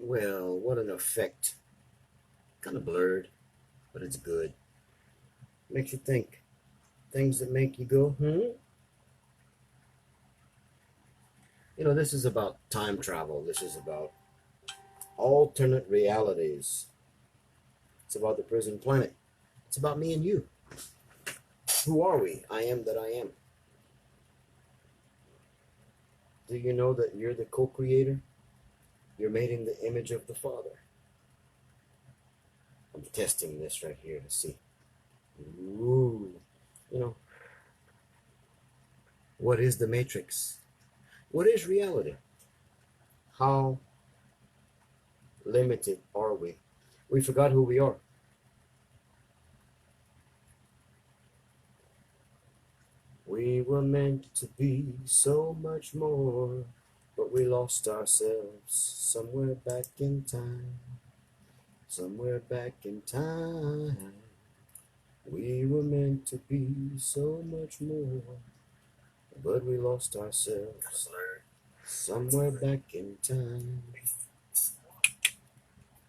Well, what an effect. Kind of blurred, but it's good. Makes you think. Things that make you go, hmm? This is about time travel. This is about alternate realities. It's about the prison planet. It's about me and you. Who are we? I am that I am. Do you know that you're the co creator? You're made in the image of the Father. I'm testing this right here to see. Ooh. You know, what is the matrix? What is reality? How limited are we? We forgot who we are. We were meant to be so much more, but we lost ourselves somewhere back in time. Somewhere back in time. We were meant to be so much more, but we lost ourselves somewhere back in time.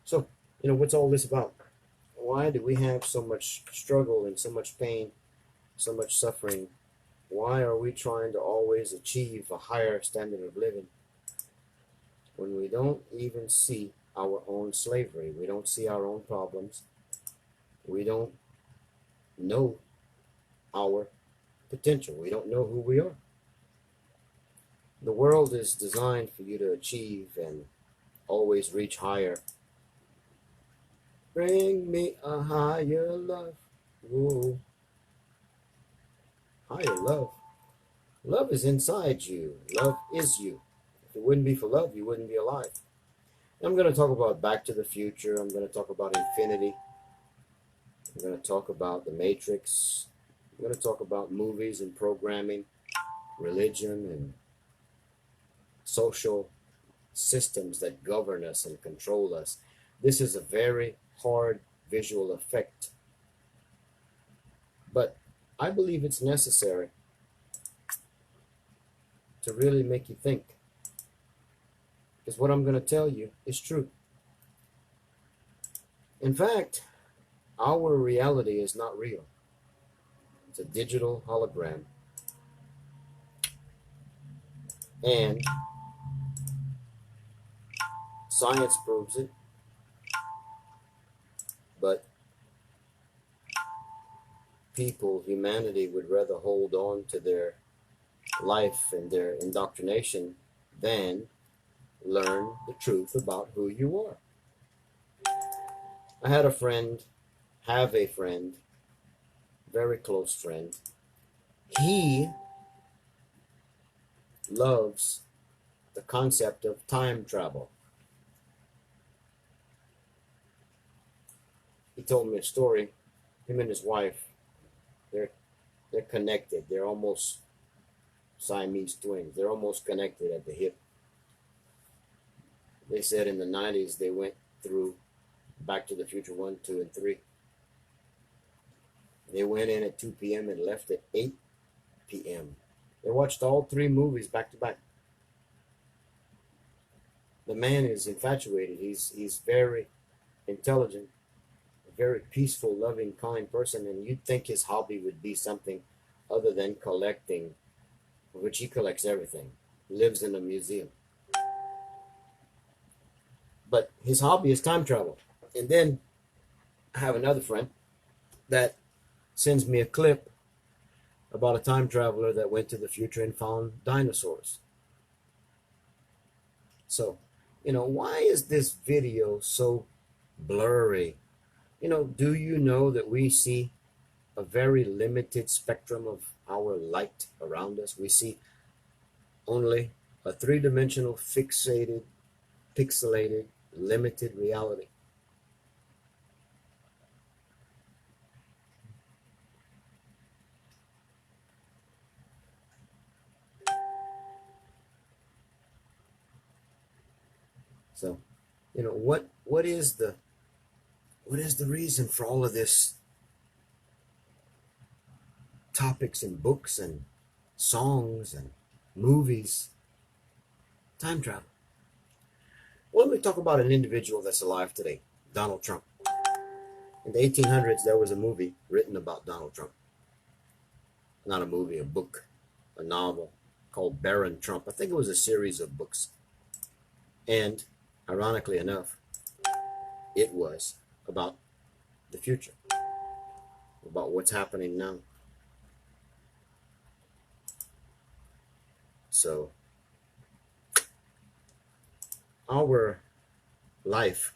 So, what's all this about? Why do we have so much struggle and so much pain, so much suffering? Why are we trying to always achieve a higher standard of living when we don't even see our own slavery? We don't see our own problems. We don't know our potential. We don't know who we are. The world is designed for you to achieve and always reach higher. Bring me a higher love. Whoa. Higher love. Love is inside you. Love is you. If it wouldn't be for love, you wouldn't be alive. I'm going to talk about Back to the Future. I'm going to talk about infinity. I'm going to talk about the Matrix. I'm going to talk about movies and programming, religion, and social systems that govern us and control us. This is a very hard visual effect, but I believe it's necessary to really make you think, because what I'm going to tell you is true. In fact, our reality is not real. It's a digital hologram. And science proves it, but humanity would rather hold on to their life and their indoctrination than learn the truth about who you are. I had a friend, have a friend, very close friend. He loves the concept of time travel. He told me a story. Him and his wife, they're connected. They're almost Siamese twins. They're almost connected at the hip. They said in the 90s they went through Back to the Future 1, 2, and 3. They went in at 2 p.m. and left at 8 p.m. They watched all 3 movies back to back. The man is infatuated. He's very intelligent, a very peaceful, loving, kind person, and you'd think his hobby would be something other than collecting, which he collects everything. He lives in a museum. But his hobby is time travel. And then I have another friend that sends me a clip about a time traveler that went to the future and found dinosaurs. So, why is this video so blurry? Do you know that we see a very limited spectrum of our light around us? We see only a three-dimensional, fixated, pixelated, limited reality. So, what is the reason for all of this topics and books and songs and movies? Time travel. Well, let me talk about an individual that's alive today, Donald Trump. In the 1800s, there was a movie written about Donald Trump. Not a movie, a book, a novel called Baron Trump. I think it was a series of books. And ironically enough, it was about the future, about what's happening now. So, our life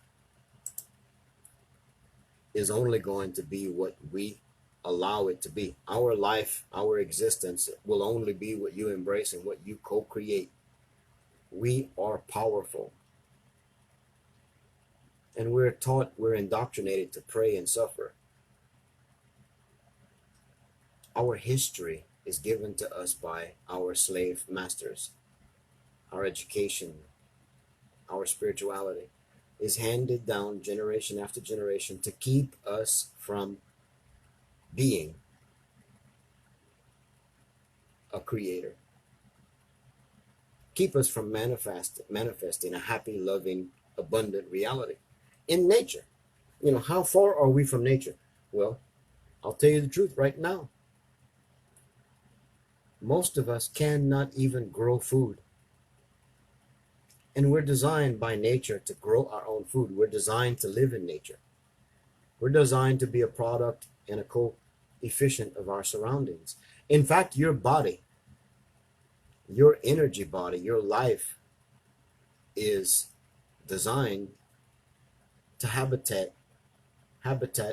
is only going to be what we allow it to be. Our life, our existence will only be what you embrace and what you co create. We are powerful. And we're taught, we're indoctrinated to pray and suffer. Our history is given to us by our slave masters. Our education, our spirituality is handed down generation after generation to keep us from being a creator. Keep us from manifesting a happy, loving, abundant reality in nature. You know, how far are we from nature? Well, I'll tell you the truth right now. Most of us cannot even grow food. And we're designed by nature to grow our own food. We're designed to live in nature. We're designed to be a product and a co-efficient of our surroundings. In fact, your body, your energy body, your life is designed to habitat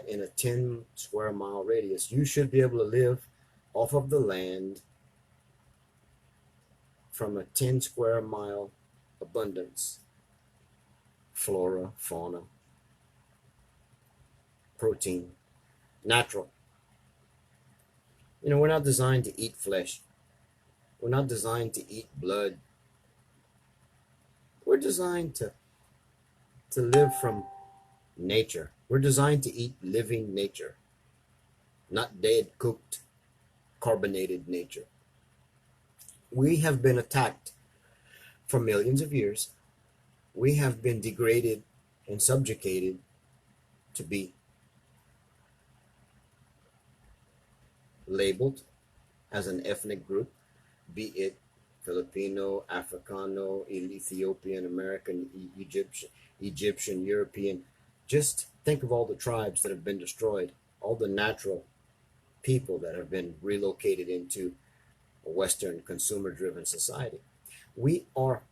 in a 10 square mile radius. You should be able to live off of the land from a 10 square mile abundance. Flora, fauna, protein, natural. You know, we're not designed to eat flesh. We're not designed to eat blood. We're designed to live from nature. We're designed to eat living nature, not dead, cooked, carbonated nature. We have been attacked for millions of years. We have been degraded and subjugated to be labeled as an ethnic group, be it Filipino, Africano, Ethiopian, American, Egyptian, European. Just think of all the tribes that have been destroyed, all the natural people that have been relocated into a Western consumer-driven society. We are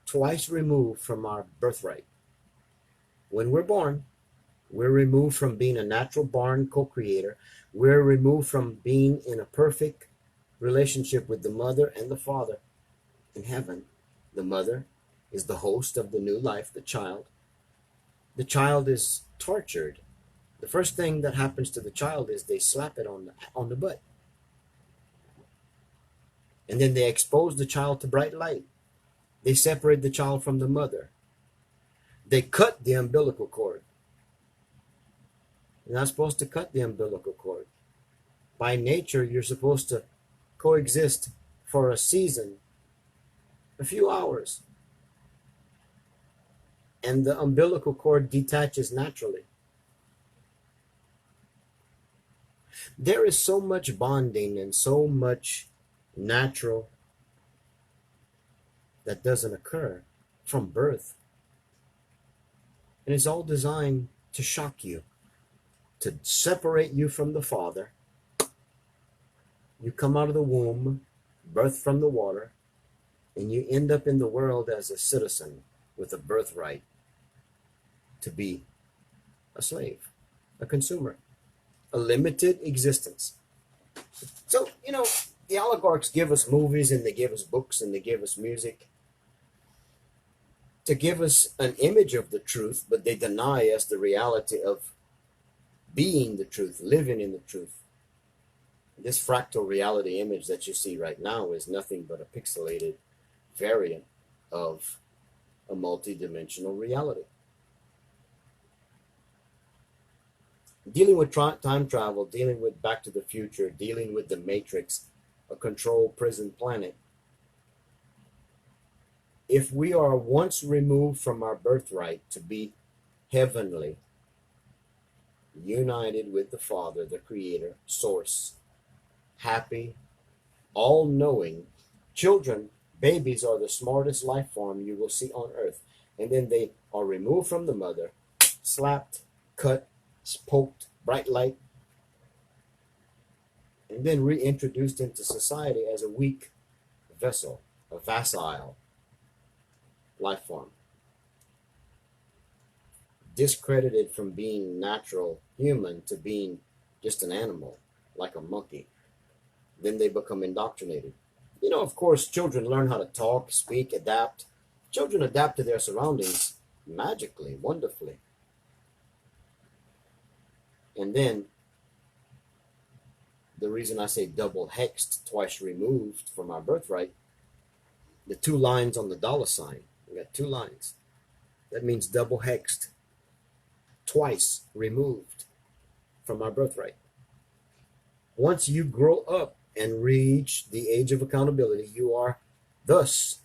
twice removed from our birthright. When we're born, we're removed from being a natural born co-creator. We're removed from being in a perfect relationship with the mother and the father in heaven. The mother is the host of the new life, the child. The child is tortured. The first thing that happens to the child is they slap it on the butt. And then they expose the child to bright light. They separate the child from the mother. They cut the umbilical cord. You're not supposed to cut the umbilical cord. By nature, you're supposed to coexist for a season, a few hours. And the umbilical cord detaches naturally. There is so much bonding and so much natural that doesn't occur from birth. And it's all designed to shock you, to separate you from the father. You come out of the womb, birthed from the water, and you end up in the world as a citizen with a birthright to be a slave, a consumer, a limited existence. So, you know, the oligarchs give us movies and they give us books and they give us music to give us an image of the truth, but they deny us the reality of being the truth, living in the truth. This fractal reality image that you see right now is nothing but a pixelated variant of a multidimensional reality. Dealing with time travel, dealing with Back to the Future, dealing with the Matrix, a controlled prison planet. If we are once removed from our birthright to be heavenly, united with the Father, the Creator, Source, happy, all knowing, children, babies are the smartest life form you will see on earth. And then they are removed from the mother, slapped, cut, poked, bright light, and then reintroduced into society as a weak vessel, a vassal life form, discredited from being natural human to being just an animal, like a monkey. Then they become indoctrinated. Of course, children learn how to talk, speak, adapt. Children adapt to their surroundings magically, wonderfully. And then the reason I say double hexed, twice removed from our birthright, the two lines on the dollar sign. We got two lines. That means double hexed, twice removed from our birthright. Once you grow up and reach the age of accountability, you are thus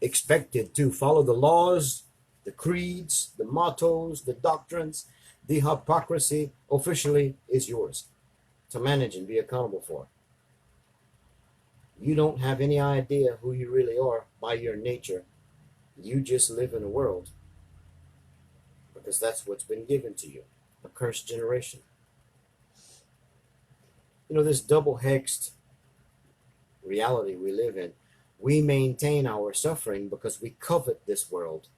expected to follow the laws, the creeds, the mottos, the doctrines. The hypocrisy officially is yours to manage and be accountable for. You don't have any idea who you really are by your nature. You just live in a world because that's what's been given to you, a cursed generation. This double hexed reality we live in, we maintain our suffering because we covet this world.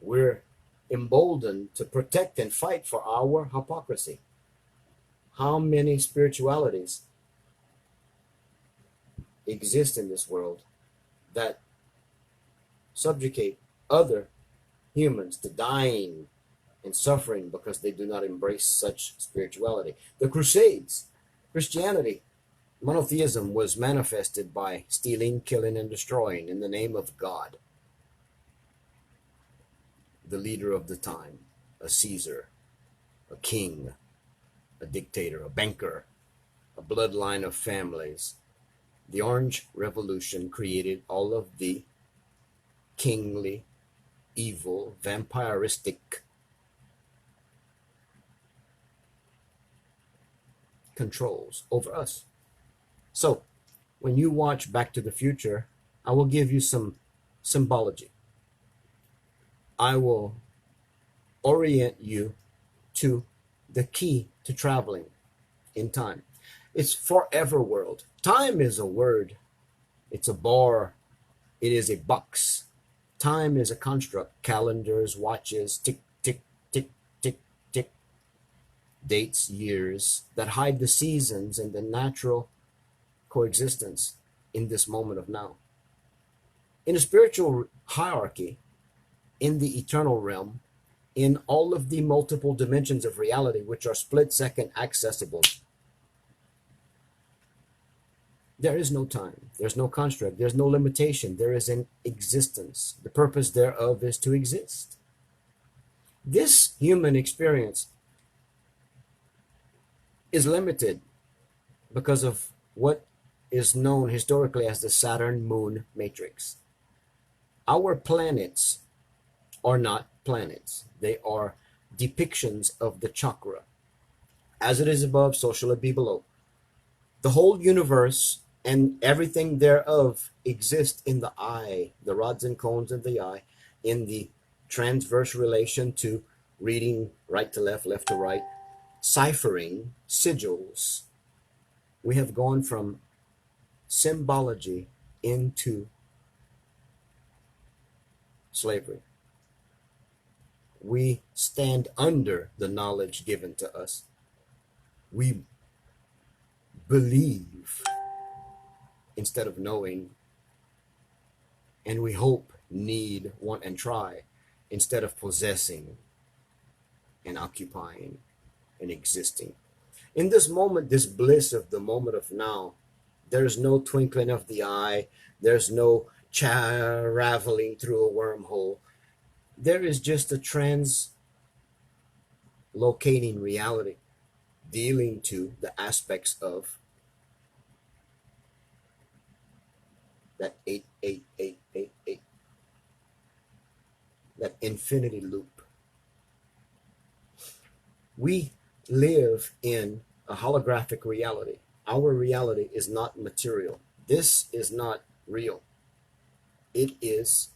We're emboldened to protect and fight for our hypocrisy. How many spiritualities exist in this world that subjugate other humans to dying and suffering because they do not embrace such spirituality? The Crusades, Christianity, monotheism was manifested by stealing, killing, and destroying in the name of God, the leader of the time, a Caesar, a king, a dictator, a banker, a bloodline of families. The Orange Revolution created all of the kingly, evil, vampiristic controls over us. So, when you watch Back to the Future, I will give you some symbology. I will orient you to the key to traveling in time. It's forever world. Time is a word. It's a bar. It is a box. Time is a construct. Calendars, watches, tick, tick, tick, tick, tick. Dates, years that hide the seasons and the natural coexistence in this moment of now. In a spiritual hierarchy, in the eternal realm, in all of the multiple dimensions of reality, which are split-second accessible, there is no time, there's no construct, there's no limitation, there is an existence. The purpose thereof is to exist. This human experience is limited because of what is known historically as the Saturn-Moon matrix. Our planets are not planets. They are depictions of the chakra. As it is above, so shall it be below. The whole universe and everything thereof exist in the eye, the rods and cones of the eye, in the transverse relation to reading right to left, left to right, ciphering, sigils. We have gone from symbology into slavery. We stand under the knowledge given to us. We believe instead of knowing, and we hope, need, want, and try instead of possessing and occupying and existing. In this moment, this bliss of the moment of now, there's no twinkling of the eye, there's no traveling through a wormhole. There is just a translocating reality, dealing to the aspects of that 88888. that infinity loop. We live in a holographic reality. Our reality is not material. This is not real. It is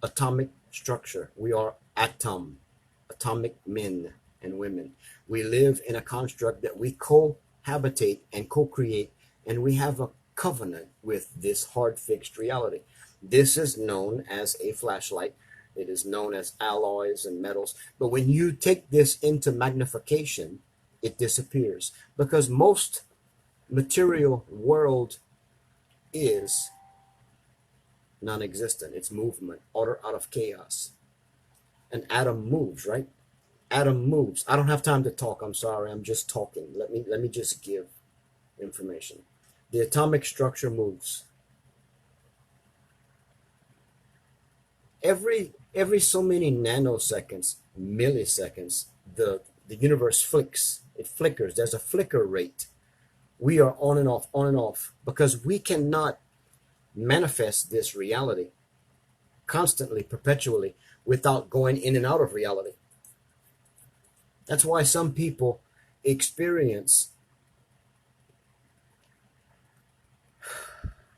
atomic structure. We are atomic men and women. We live in a construct that we cohabitate and co-create, and we have a covenant with this hard fixed reality. This is known as a flashlight. It is known as alloys and metals. But when you take this into magnification, it disappears because most material world is non-existent. It's movement, order out of chaos. An atom moves, right? Atom moves. I don't have time to talk. I'm sorry. I'm just talking. Let me just give information. The atomic structure moves. Every so many nanoseconds, milliseconds, the universe flicks. It flickers. There's a flicker rate. We are on and off, because we cannot manifest this reality constantly, perpetually, without going in and out of reality. That's why some people experience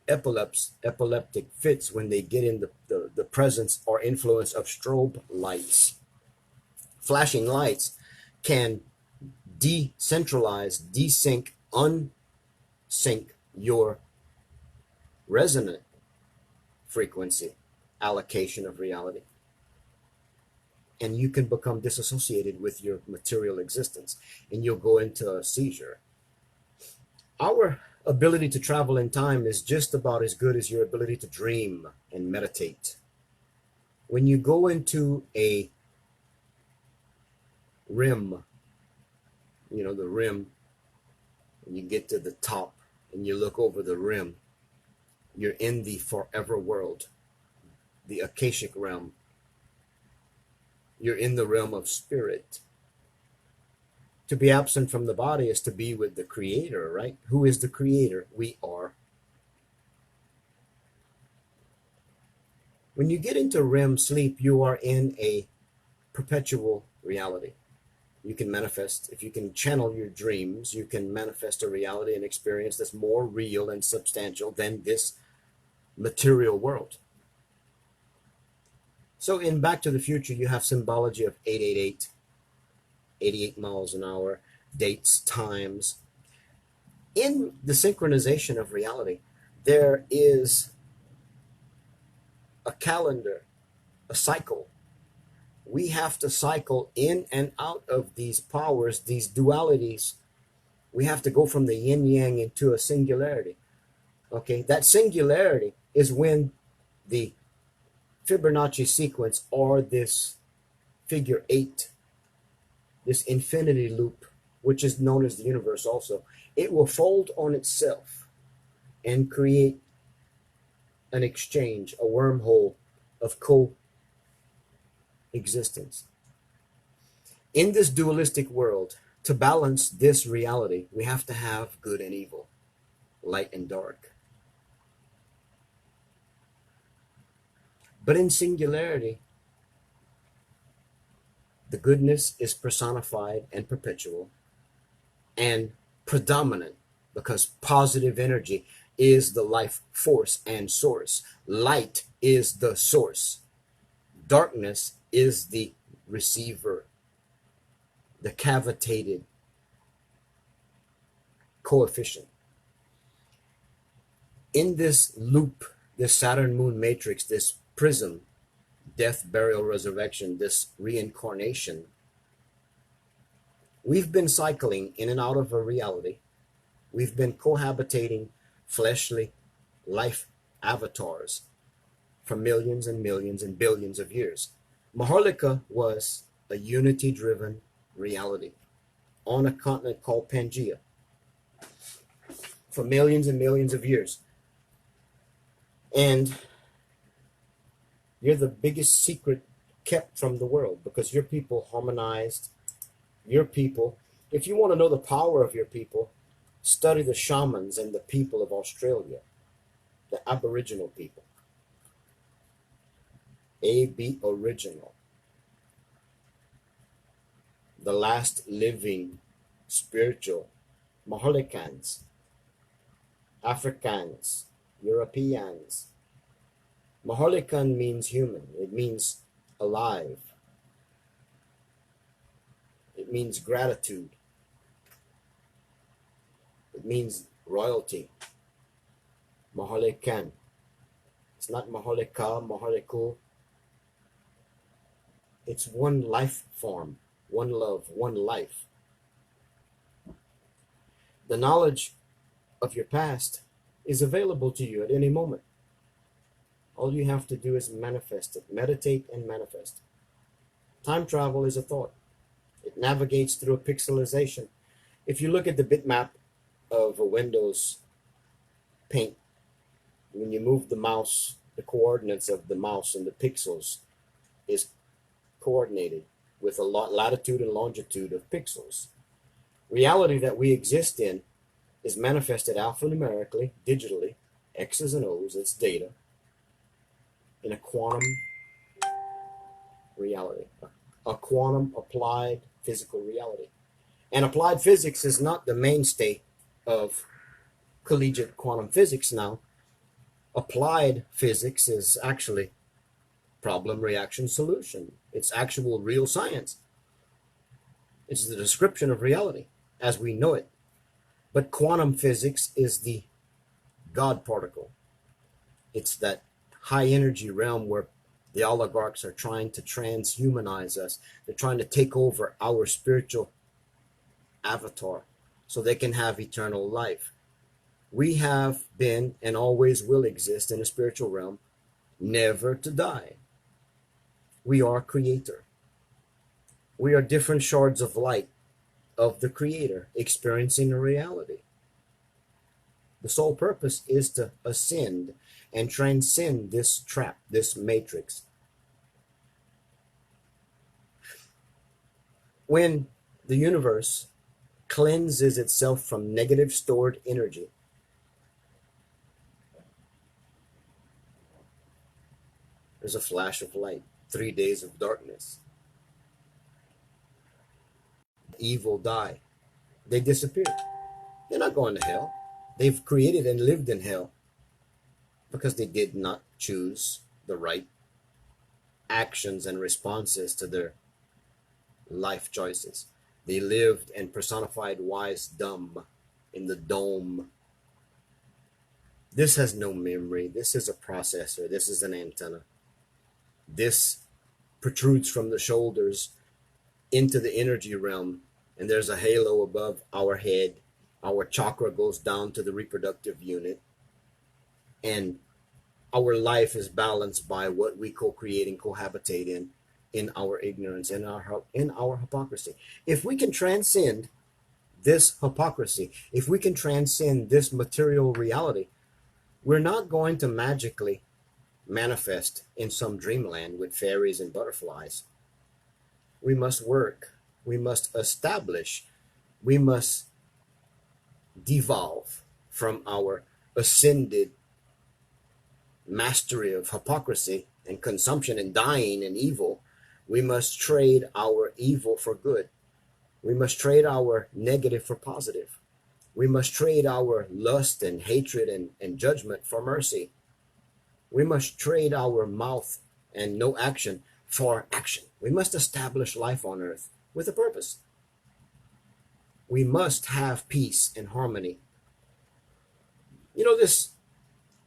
epileptic fits when they get in the presence or influence of strobe lights. Flashing lights can decentralize, desync, unsync your resonant frequency allocation of reality. And you can become disassociated with your material existence, and you'll go into a seizure. Our ability to travel in time is just about as good as your ability to dream and meditate. When you go into a rim, the rim, and you get to the top and you look over the rim, you're in the forever world, the Akashic realm. You're in the realm of spirit. To be absent from the body is to be with the Creator, right? Who is the Creator? We are. When you get into REM sleep, you are in a perpetual reality. You can manifest, if you can channel your dreams, you can manifest a reality and experience that's more real and substantial than this material world. So in Back to the Future, you have symbology of 888, 88 miles an hour, dates, times. In the synchronization of reality, there is a calendar, a cycle. We have to cycle in and out of these powers, these dualities. We have to go from the yin yang into a singularity. Okay, that singularity is when the Fibonacci sequence, or this figure 8, this infinity loop, which is known as the universe also, it will fold on itself and create an exchange, a wormhole of coexistence. In this dualistic world, to balance this reality, we have to have good and evil, light and dark. But in singularity, the goodness is personified and perpetual and predominant, because positive energy is the life force and source. Light is the source. Darkness is the receiver, the cavitated coefficient. In this loop, this Saturn moon matrix, this prism, death, burial, resurrection, this reincarnation, we've been cycling in and out of a reality. We've been cohabitating fleshly life avatars for millions and millions and billions of years. Maharlika was a unity-driven reality on a continent called Pangea for millions and millions of years. And you're the biggest secret kept from the world, because your people harmonized. Your people, if you want to know the power of your people, study the shamans and the people of Australia, the Aboriginal people. A-B original. the last living spiritual Maholicans, Africans, Europeans. Maholican means human, it means alive, it means gratitude, it means royalty. Maholican. It's not Maholika, Maholiku. It's one life form, one love, one life. The knowledge of your past is available to you at any moment. All you have to do is manifest it, meditate and manifest. Time travel is a thought. It navigates through a pixelization. If you look at the bitmap of a Windows paint, when you move the mouse, the coordinates of the mouse and the pixels is coordinated with a latitude and longitude of pixels. Reality that we exist in is manifested alphanumerically, digitally, X's and O's, it's data, in a quantum reality, a quantum applied physical reality. And applied physics is not the mainstay of collegiate quantum physics now. Applied physics is actually problem, reaction, solution. It's actual real science. It's the description of reality as we know it. But quantum physics is the God particle. It's that high energy realm where the oligarchs are trying to transhumanize us. They're trying to take over our spiritual avatar so they can have eternal life. We have been and always will exist in a spiritual realm, never to die. We are creator. We are different shards of light of the creator experiencing a reality. The sole purpose is to ascend and transcend this trap, this matrix. When the universe cleanses itself from negative stored energy, there's a flash of light, 3 days of darkness. Evil die. They disappear. They're not going to hell. They've created and lived in hell because they did not choose the right actions and responses to their life choices. They lived and personified wise dumb in the dome. This has no memory. This is a processor. This is an antenna. This protrudes from the shoulders into the energy realm, and there's a halo above our head. Our chakra goes down to the reproductive unit, and our life is balanced by what we co-create and cohabitate in our ignorance, in our hypocrisy. If we can transcend this hypocrisy, if we can transcend this material reality, we're not going to magically manifest in some dreamland with fairies and butterflies. We must work. We must establish. We must devolve from our ascended mastery of hypocrisy and consumption and dying and evil. We must trade our evil for good. We must trade our negative for positive. We must trade our lust and hatred and judgment for mercy. We must trade our mouth and no action for action. We must establish life on earth with a purpose. We must have peace and harmony. You know, this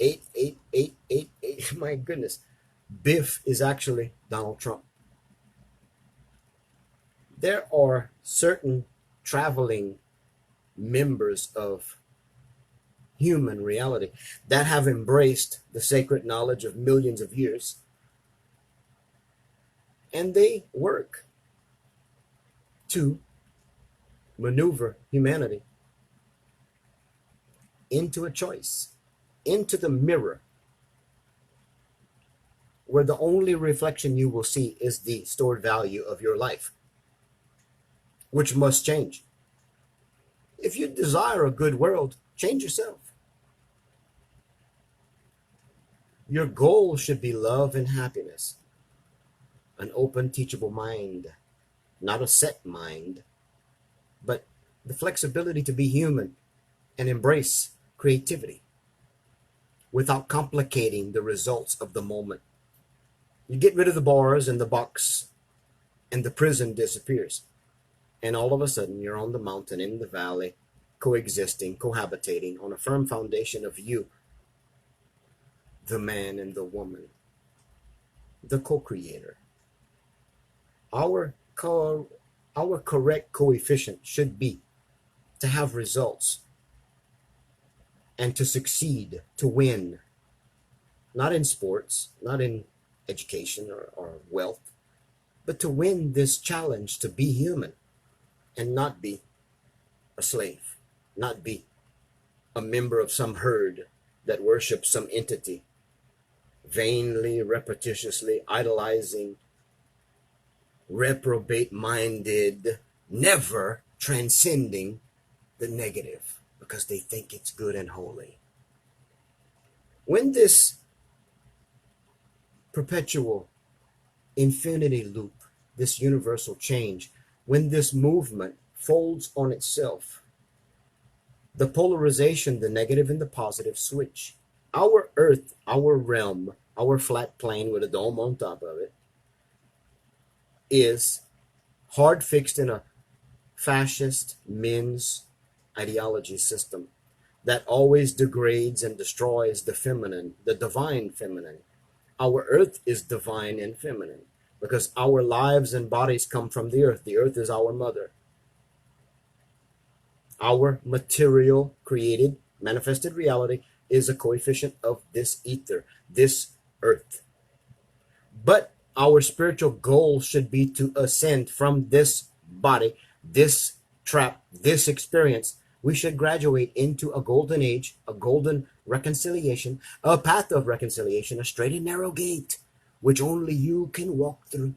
88888, my goodness, Biff is actually Donald Trump. There are certain traveling members of human reality that have embraced the sacred knowledge of millions of years, and they work to maneuver humanity into a choice, into the mirror, where the only reflection you will see is the stored value of your life, which must change. If you desire a good world, change yourself. Your goal should be love and happiness, an open, teachable mind, not a set mind, but the flexibility to be human and embrace creativity without complicating the results of the moment. You get rid of the bars and the box, and the prison disappears. And all of a sudden, you're on the mountain, in the valley, coexisting, cohabitating on a firm foundation of you, the man and the woman, the co-creator. Our our correct coefficient should be to have results and to succeed, to win, not in sports, not in education or wealth, but to win this challenge to be human and not be a slave, not be a member of some herd that worships some entity, vainly, repetitiously idolizing, reprobate minded, never transcending the negative because they think it's good and holy. When this perpetual infinity loop, this universal change, when this movement folds on itself, the polarization, the negative and the positive switch. Our earth, our realm, our flat plane with a dome on top of it is hard fixed in a fascist men's ideology system that always degrades and destroys the feminine, the divine feminine. Our earth is divine and feminine because our lives and bodies come from the earth. The earth is our mother. Our material created, manifested reality is a coefficient of this ether, this earth. But our spiritual goal should be to ascend from this body, this trap, this experience. We should graduate into a golden age, a golden reconciliation, a path of reconciliation, a straight and narrow gate, which only you can walk through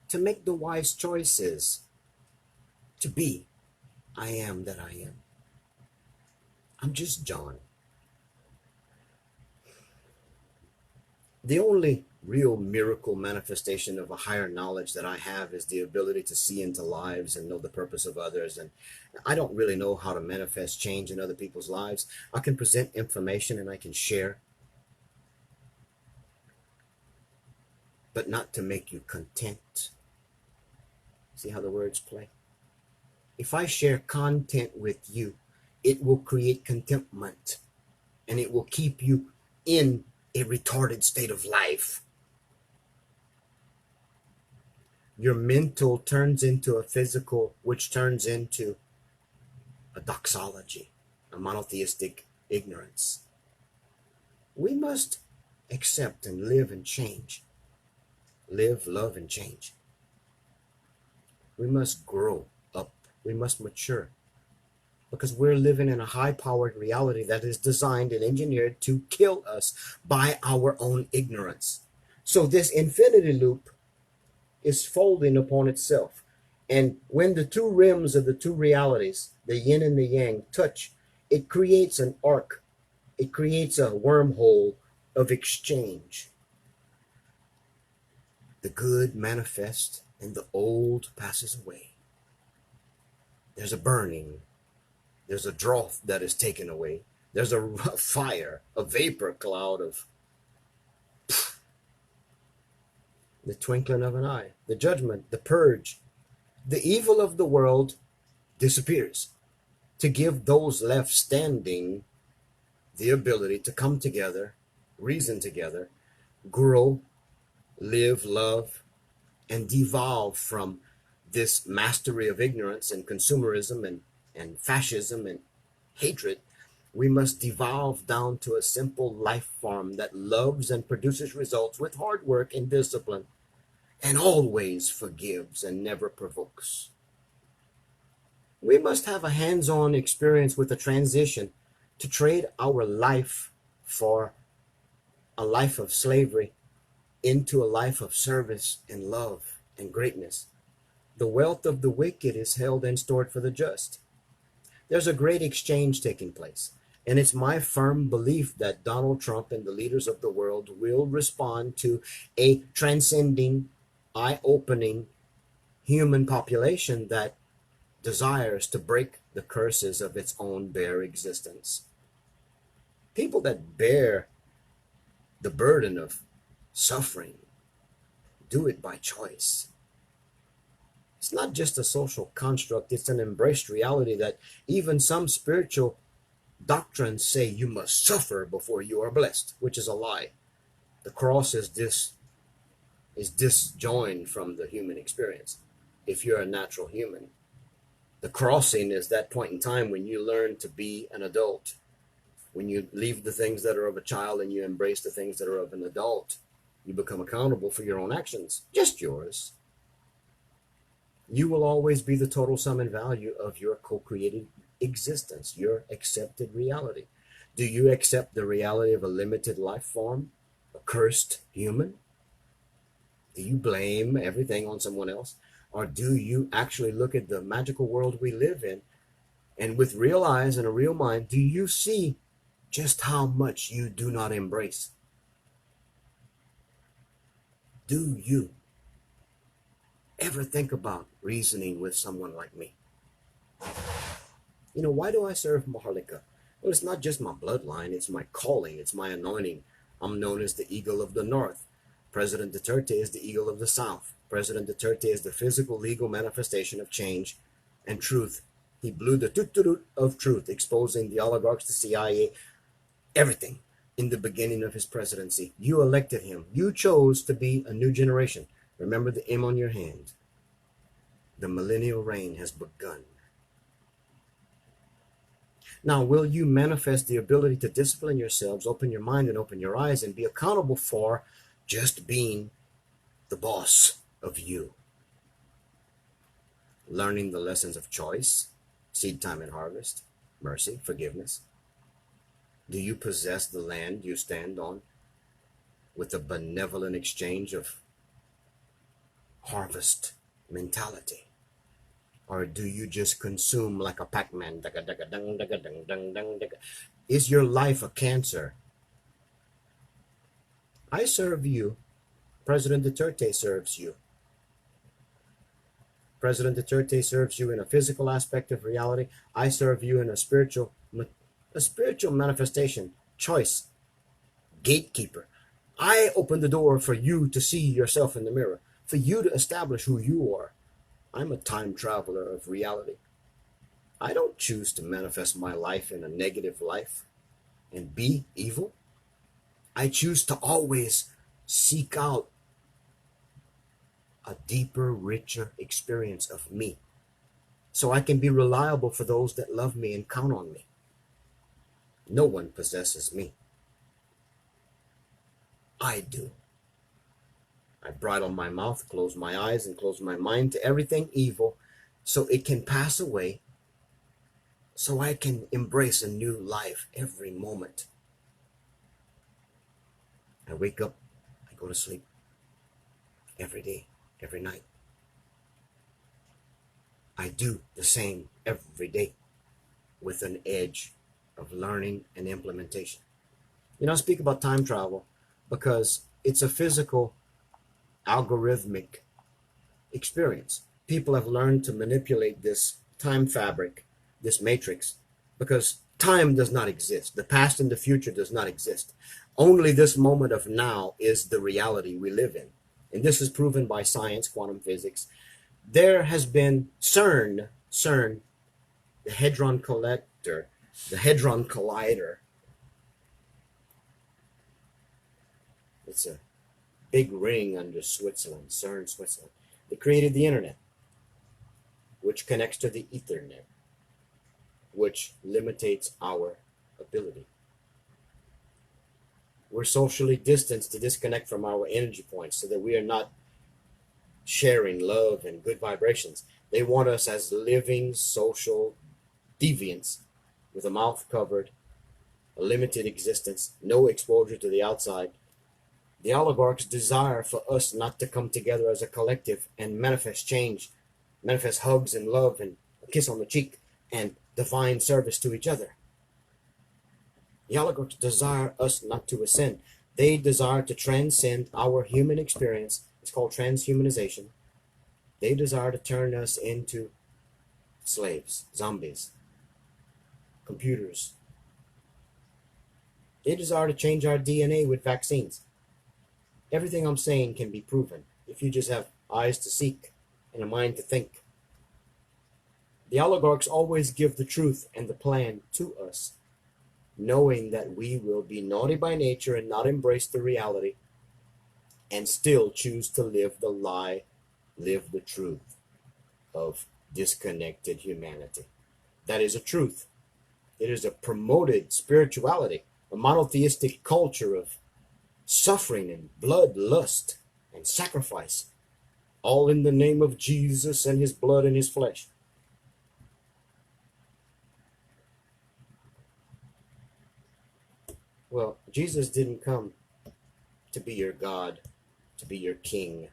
to make the wise choices, to be I am that I am. I'm just John. The only real miracle manifestation of a higher knowledge that I have is the ability to see into lives and know the purpose of others. And I don't really know how to manifest change in other people's lives. I can present information and I can share, but not to make you content. See how the words play? If I share content with you, it will create contentment and it will keep you in a retarded state of life. Your mental turns into a physical, which turns into a doxology, a monotheistic ignorance. We must accept and live and change. Live, love, and change. We must grow up. We must mature. Because we're living in a high-powered reality that is designed and engineered to kill us by our own ignorance. So this infinity loop is folding upon itself. And when the two rims of the two realities, the yin and the yang, touch, it creates an arc. It creates a wormhole of exchange. The good manifests and the old passes away. There's a burning. There's a drought that is taken away. There's a fire, a vapor cloud of the twinkling of an eye, the judgment, the purge. The evil of the world disappears to give those left standing the ability to come together, reason together, grow, live, love, and devolve from this mastery of ignorance and consumerism and fascism and hatred. We must devolve down to a simple life form that loves and produces results with hard work and discipline and always forgives and never provokes. We must have a hands-on experience with the transition to trade our life for a life of slavery into a life of service and love and greatness. The wealth of the wicked is held and stored for the just. There's a great exchange taking place. And it's my firm belief that Donald Trump and the leaders of the world will respond to a transcending, eye-opening, human population that desires to break the curses of its own bare existence. People that bear the burden of suffering do it by choice. It's not just a social construct, it's an embraced reality that even some spiritual doctrines say you must suffer before you are blessed, which is a lie. The cross is disjoined from the human experience. If you're a natural human, the crossing is that point in time when you learn to be an adult, when you leave the things that are of a child and you embrace the things that are of an adult. You become accountable for your own actions, just yours. You will always be the total sum and value of your co-created existence, your accepted reality. Do you accept the reality of a limited life form, a cursed human? Do you blame everything on someone else? Or do you actually look at the magical world we live in, and with real eyes and a real mind, do you see just how much you do not embrace? Do you ever think about reasoning with someone like me? Why do I serve Maharlika? Well, it's not just my bloodline, it's my calling, it's my anointing. I'm known as the Eagle of the North. President Duterte is the Eagle of the South. President Duterte is the physical, legal manifestation of change and truth. He blew the toot-toot of truth, exposing the oligarchs, the CIA, everything in the beginning of his presidency. You elected him. You chose to be a new generation. Remember the M on your hand. The millennial reign has begun. Now, will you manifest the ability to discipline yourselves, open your mind and open your eyes, and be accountable for just being the boss of you? Learning the lessons of choice, seed time and harvest, mercy, forgiveness. Do you possess the land you stand on with a benevolent exchange of harvest mentality? Or do you just consume like a Pac-Man? Is your life a cancer? I serve you. President Duterte serves you. President Duterte serves you in a physical aspect of reality. I serve you in a spiritual manifestation, choice, gatekeeper. I open the door for you to see yourself in the mirror, for you to establish who you are. I'm a time traveler of reality. I don't choose to manifest my life in a negative life and be evil. I choose to always seek out a deeper, richer experience of me, so I can be reliable for those that love me and count on me. No one possesses me. I do. I bridle my mouth, close my eyes, and close my mind to everything evil so it can pass away, so I can embrace a new life every moment. I wake up, I go to sleep every day, every night. I do the same every day with an edge of learning and implementation. I speak about time travel because it's a physical, algorithmic experience. People have learned to manipulate this time fabric, this matrix, because time does not exist. The past and the future does not exist. Only this moment of now is the reality we live in. And this is proven by science, quantum physics. There has been CERN, the Hadron Collector, the Hadron Collider. It's a big ring under Switzerland, CERN, Switzerland. They created the internet, which connects to the Ethernet, which limitates our ability. We're socially distanced to disconnect from our energy points so that we are not sharing love and good vibrations. They want us as living social deviants with a mouth covered, a limited existence, no exposure to the outside. The oligarchs desire for us not to come together as a collective and manifest change, manifest hugs and love and a kiss on the cheek and divine service to each other. The oligarchs desire us not to ascend. They desire to transcend our human experience. It's called transhumanization. They desire to turn us into slaves, zombies, computers. They desire to change our DNA with vaccines. Everything I'm saying can be proven if you just have eyes to seek and a mind to think. The oligarchs always give the truth and the plan to us, knowing that we will be naughty by nature and not embrace the reality and still choose to live the lie, live the truth of disconnected humanity. That is a truth. It is a promoted spirituality, a monotheistic culture of suffering and blood, lust, and sacrifice, all in the name of Jesus and his blood and his flesh. Well, Jesus didn't come to be your God, to be your king.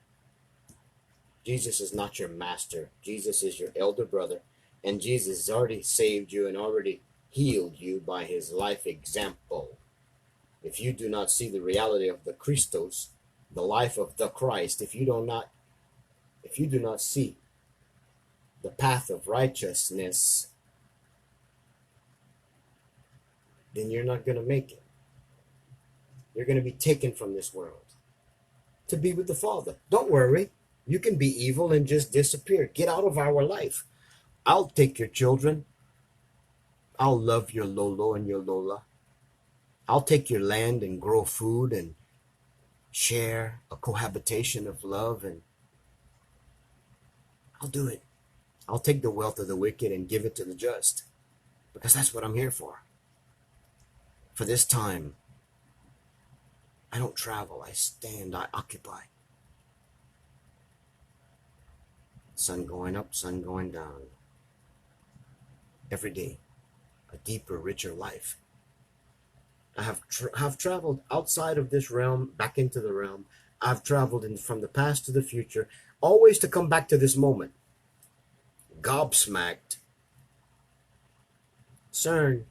Jesus is not your master. Jesus is your elder brother. And Jesus has already saved you and already healed you by his life example. If you do not see the reality of the Christos, the life of the Christ, if you do not see the path of righteousness, then you're not going to make it. You're going to be taken from this world to be with the Father. Don't worry. You can be evil and just disappear. Get out of our life. I'll take your children. I'll love your Lolo and your Lola. I'll take your land and grow food and share a cohabitation of love, and I'll do it. I'll take the wealth of the wicked and give it to the just, because that's what I'm here for. For this time, I don't travel. I stand. I occupy. Sun going up, sun going down. Every day, a deeper, richer life. I have traveled outside of this realm, back into the realm. I've traveled from the past to the future, always to come back to this moment. Gobsmacked. CERN.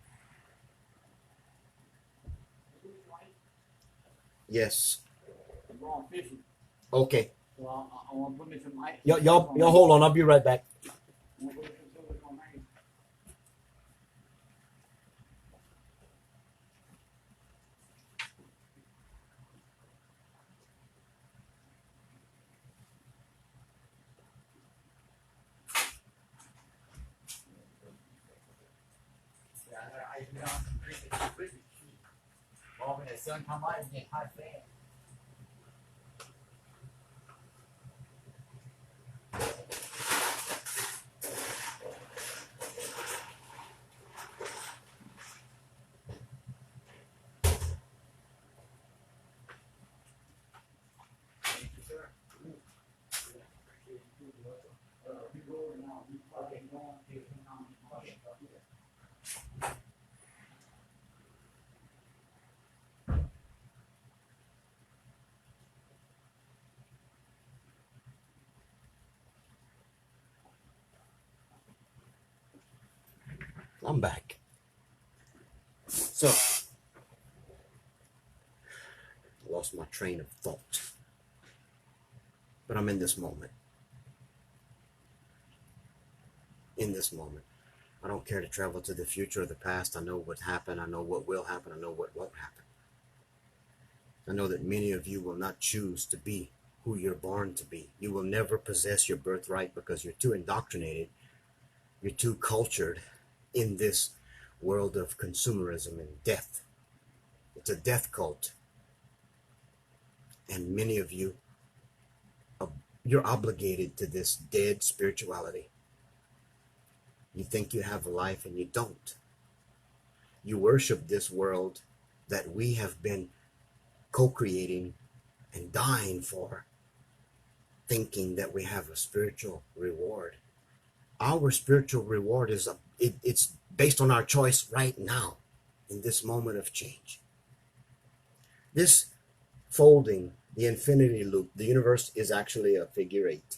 Yes. Okay. Y'all hold on. I'll be right back. When the sun come out, you get hot fast. I'm back. So, I lost my train of thought. But I'm in this moment. In this moment. I don't care to travel to the future or the past. I know what happened. I know what will happen. I know what won't happen. I know that many of you will not choose to be who you're born to be. You will never possess your birthright because you're too indoctrinated. You're too cultured in this world of consumerism and death. It's a death cult. And many of you, you're obligated to this dead spirituality. You think you have a life and you don't. You worship this world that we have been co-creating and dying for, thinking that we have a spiritual reward. Our spiritual reward is it's based on our choice right now, in this moment of change. This folding, the infinity loop, the universe is actually a figure eight.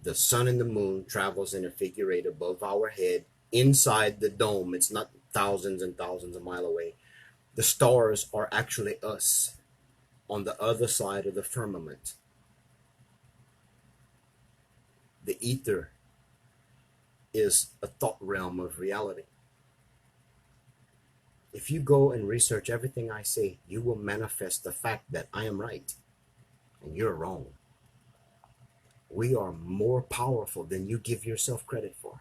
The sun and the moon travels in a figure eight above our head, inside the dome. It's not thousands and thousands of miles away. The stars are actually us on the other side of the firmament. The ether is a thought realm of reality. If you go and research everything I say, you will manifest the fact that I am right and you're wrong. We are more powerful than you give yourself credit for.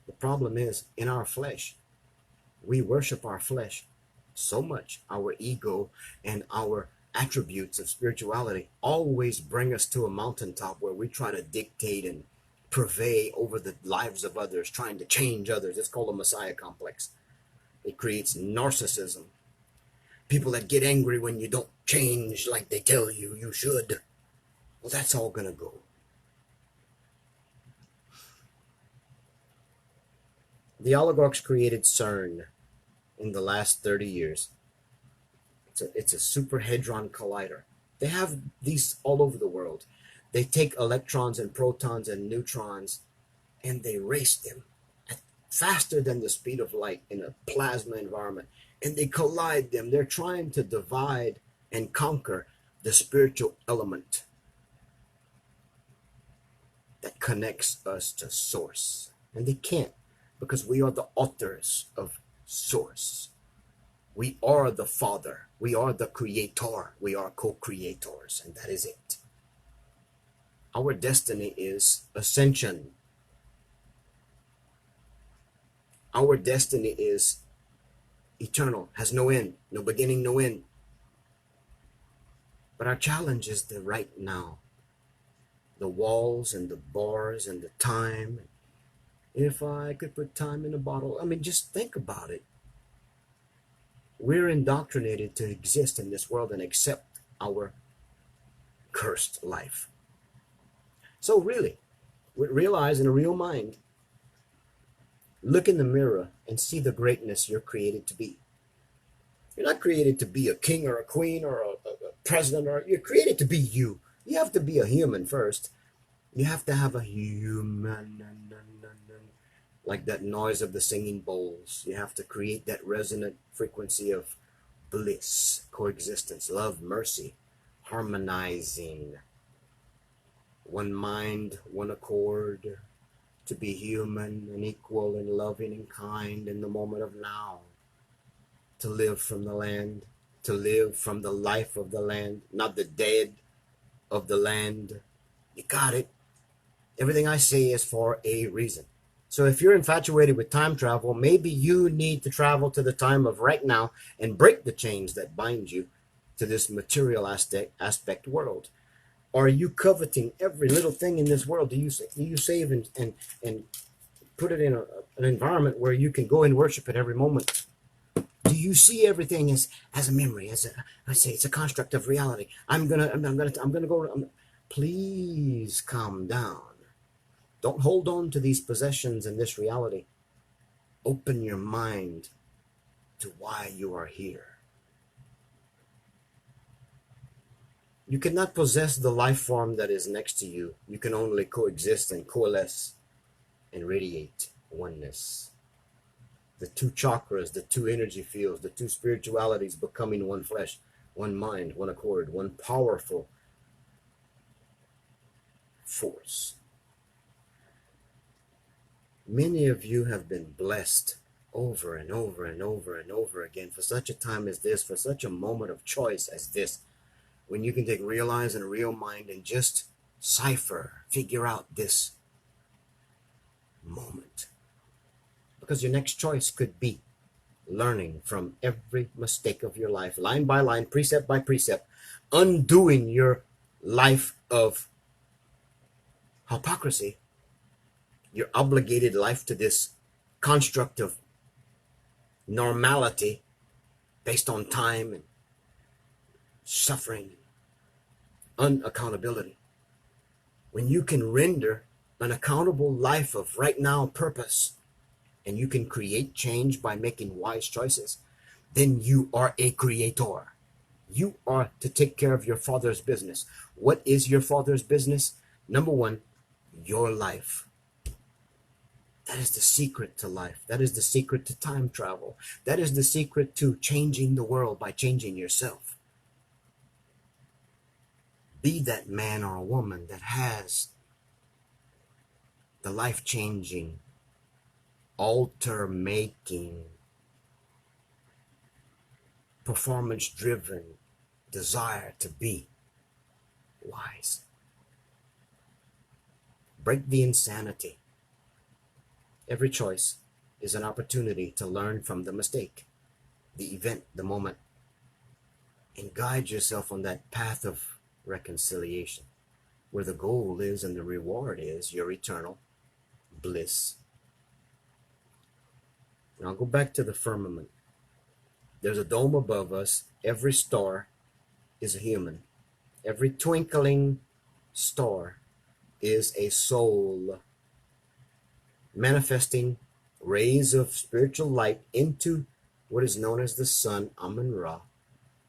The problem is, in our flesh, we worship our flesh so much. Our ego and our attributes of spirituality always bring us to a mountaintop where we try to dictate and purvey over the lives of others, trying to change others. It's called a Messiah complex. It creates narcissism. People that get angry when you don't change like they tell you you should. Well, that's all gonna go. The oligarchs created CERN in the last 30 years. It's a superhedron collider. They have these all over the world. They take electrons and protons and neutrons and they race them at faster than the speed of light in a plasma environment. And they collide them. They're trying to divide and conquer the spiritual element that connects us to Source. And they can't, because we are the authors of Source. We are the Father. We are the Creator. We are co-creators, and that is it. Our destiny is ascension. Our destiny is eternal, has no end, no beginning, no end. But our challenge is the right now. The walls and the bars and the time. If I could put time in a bottle. I mean, just think about it. We're indoctrinated to exist in this world and accept our cursed life. So really, with real eyes and a real mind, look in the mirror and see the greatness you're created to be. You're not created to be a king or a queen or a president, or you're created to be you. You have to be a human first. You have to have a human, like that noise of the singing bowls. You have to create that resonant frequency of bliss, coexistence, love, mercy, harmonizing. One mind, one accord, to be human and equal and loving and kind in the moment of now. To live from the land, to live from the life of the land, not the dead of the land. You got it. Everything I say is for a reason. So if you're infatuated with time travel, maybe you need to travel to the time of right now and break the chains that bind you to this material aspect world. Are you coveting every little thing in this world? Do you save and put it in an environment where you can go and worship at every moment? Do you see everything as a memory? I say it's a construct of reality. I'm gonna go. Please calm down. Don't hold on to these possessions and this reality. Open your mind to why you are here. You cannot possess the life form that is next to you. You can only coexist and coalesce and radiate oneness. The two chakras, the two energy fields, the two spiritualities becoming one flesh, one mind, one accord, one powerful force. Many of you have been blessed over and over and over and over again for such a time as this, for such a moment of choice as this, when you can take real eyes and a real mind and just figure out this moment. Because your next choice could be learning from every mistake of your life, line by line, precept by precept, undoing your life of hypocrisy, your obligated life to this construct of normality based on time and suffering, unaccountability. When you can render an accountable life of right now purpose, and you can create change by making wise choices, then you are a creator. You are to take care of your Father's business. What is your Father's business? Number one, your life. That is the secret to life. That is the secret to time travel. That is the secret to changing the world by changing yourself. Be that man or a woman that has the life-changing, alter-making, performance-driven desire to be wise. Break the insanity. Every choice is an opportunity to learn from the mistake, the event, the moment, and guide yourself on that path of reconciliation, where the goal is and the reward is your eternal bliss. Now I'll go back to the firmament. There's a dome above us. Every star is a human. Every twinkling star is a soul manifesting rays of spiritual light into what is known as the sun, Amun-Ra.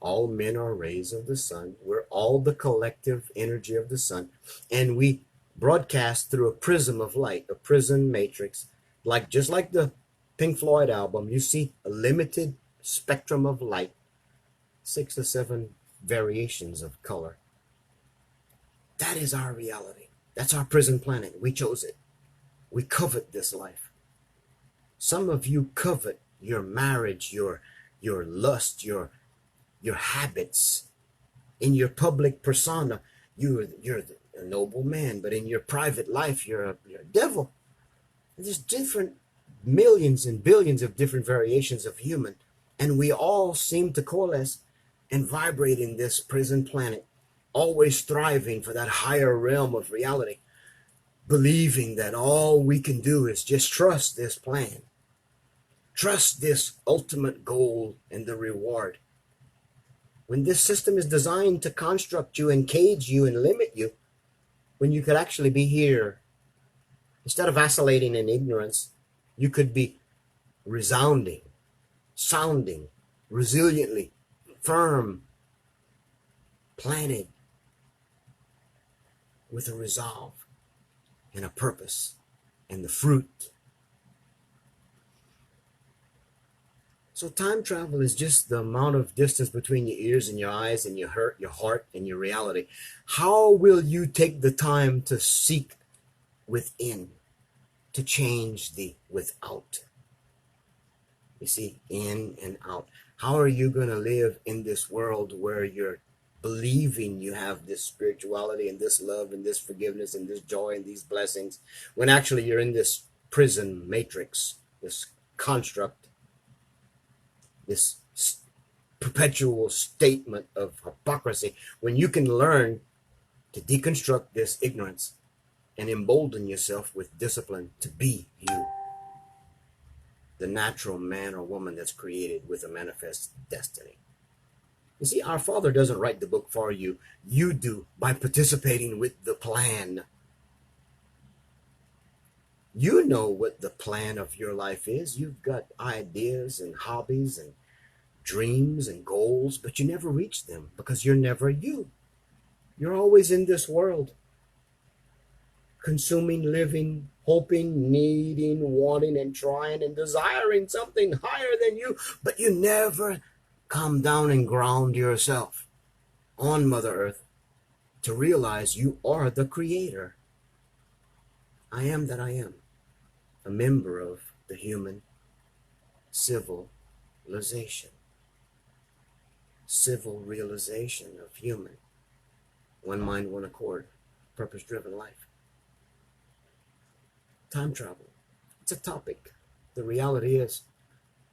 All men are rays of the sun. We're all the collective energy of the sun. And we broadcast through a prism of light, a prism matrix. Just like the Pink Floyd album, you see a limited spectrum of light, 6 or 7 variations of color. That is our reality. That's our prison planet. We chose it. We covet this life. Some of you covet your marriage, your lust, your habits. In your public persona, you're a noble man, but in your private life, you're a devil. There's different millions and billions of different variations of human, and we all seem to coalesce and vibrate in this prison planet, always striving for that higher realm of reality, believing that all we can do is just trust this plan, trust this ultimate goal and the reward. When this system is designed to construct you and cage you and limit you, when you could actually be here, instead of vacillating in ignorance, you could be resounding, sounding, resiliently, firm, planted with a resolve and a purpose and the fruit. So time travel is just the amount of distance between your ears and your eyes and your heart and your reality. How will you take the time to seek within, to change the without? You see, in and out. How are you going to live in this world where you're believing you have this spirituality and this love and this forgiveness and this joy and these blessings, when actually you're in this prison matrix, this construct, this perpetual statement of hypocrisy, when you can learn to deconstruct this ignorance and embolden yourself with discipline to be you, the natural man or woman that's created with a manifest destiny. You see, our Father doesn't write the book for you. You do, by participating with the plan. You know what the plan of your life is. You've got ideas and hobbies and dreams and goals, but you never reach them because you're never you. You're always in this world, consuming, living, hoping, needing, wanting, and trying and desiring something higher than you, but you never come down and ground yourself on Mother Earth to realize you are the creator. I am that I am, a member of the human civilization. Civil realization of human, one mind, one accord, purpose-driven life. Time travel, it's a topic. The reality is,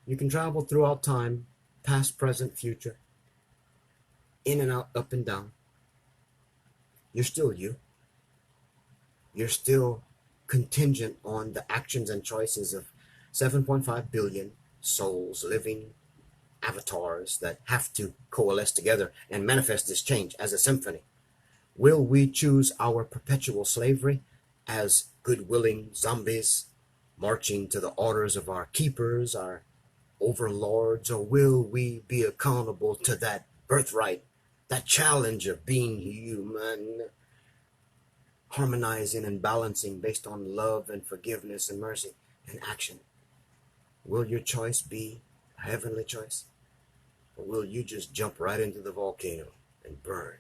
you can travel throughout time, past, present, future, in and out, up and down. You're still you. You're still contingent on the actions and choices of 7.5 billion souls, living avatars that have to coalesce together and manifest this change as a symphony. Will we choose our perpetual slavery as good-willing zombies marching to the orders of our keepers, our overlords, or will we be accountable to that birthright, that challenge of being human, harmonizing and balancing based on love and forgiveness and mercy and action? Will your choice be a heavenly choice? Or will you just jump right into the volcano and burn?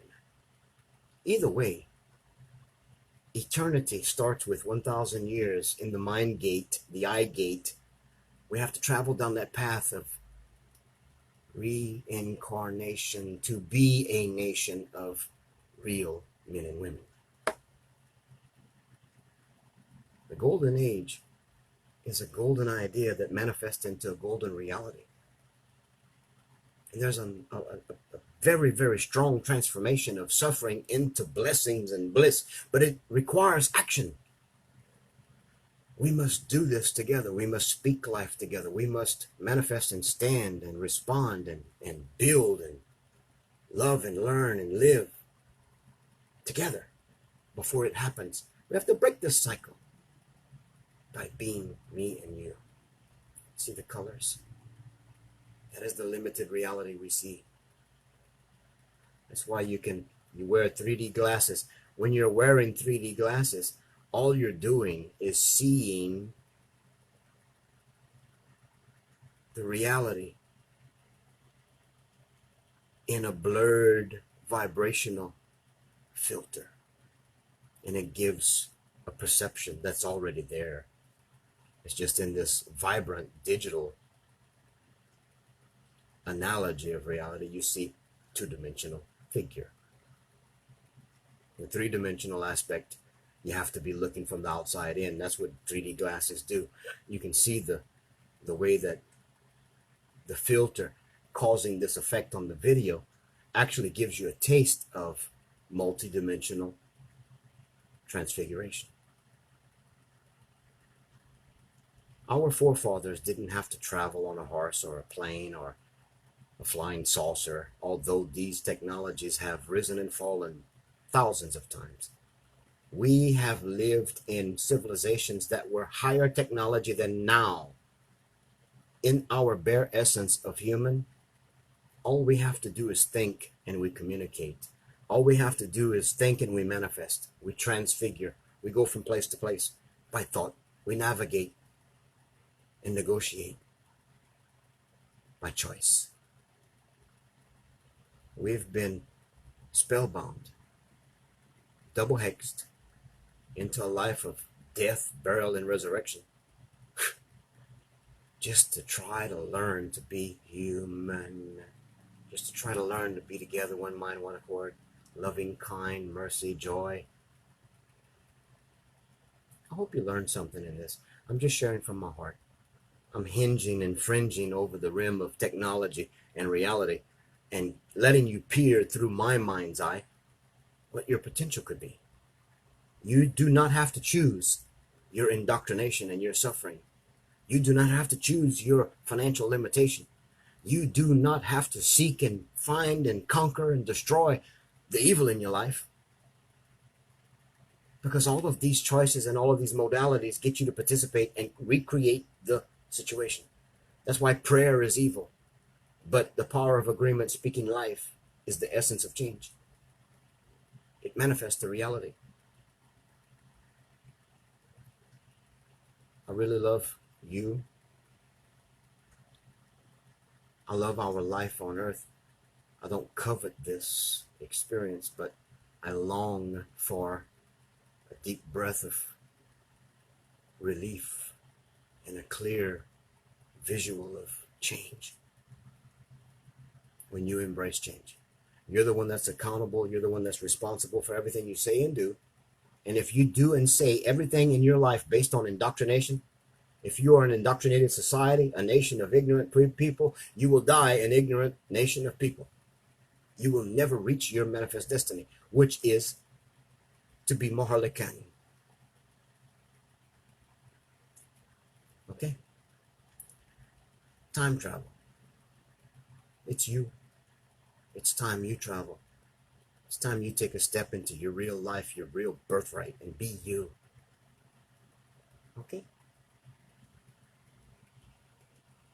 Either way, Eternity starts with 1,000 years in the mind gate, the eye gate. We have to travel down that path of reincarnation to be a nation of real men and women. The golden age is a golden idea that manifests into a golden reality. And there's a very, very strong transformation of suffering into blessings and bliss, but it requires action. We must do this together. We must speak life together. We must manifest and stand and respond and build and love and learn and live together before it happens. We have to break this cycle by being me and you. See the colors? That is the limited reality we see. That's why you wear 3D glasses. When you're wearing 3D glasses, all you're doing is seeing the reality in a blurred vibrational filter. And it gives a perception that's already there. It's just in this vibrant digital analogy of reality, you see two-dimensional figure. The three-dimensional aspect, you have to be looking from the outside in. That's what 3D glasses do. You can see the way that the filter causing this effect on the video actually gives you a taste of multi-dimensional transfiguration. Our forefathers didn't have to travel on a horse or a plane or a flying saucer, although these technologies have risen and fallen thousands of times. We have lived in civilizations that were higher technology than now. In our bare essence of human, all we have to do is think and we communicate. All we have to do is think and we manifest. We transfigure. We go from place to place by thought. We navigate and negotiate by choice. We've been spellbound, double hexed into a life of death, burial, and resurrection just to try to learn to be human, just to try to learn to be together, one mind, one accord, loving, kind, mercy, joy. I hope you learned something in this. I'm just sharing from my heart. I'm hinging and fringing over the rim of technology and reality and letting you peer through my mind's eye what your potential could be. You do not have to choose your indoctrination and your suffering. You do not have to choose your financial limitation. You do not have to seek and find and conquer and destroy the evil in your life. Because all of these choices and all of these modalities get you to participate and recreate the situation. That's why prayer is evil. But the power of agreement, speaking life, is the essence of change. It manifests the reality. I really love you. I love our life on earth. I don't covet this experience, but I long for a deep breath of relief and a clear visual of change. When you embrace change, you're the one that's accountable. You're the one that's responsible for everything you say and do. And if you do and say everything in your life based on indoctrination, if you are an indoctrinated society, a nation of ignorant people, you will die an ignorant nation of people. You will never reach your manifest destiny, which is to be Moharlikan. Okay? Time travel. It's you. It's time you travel. It's time you take a step into your real life, your real birthright, and be you. Okay?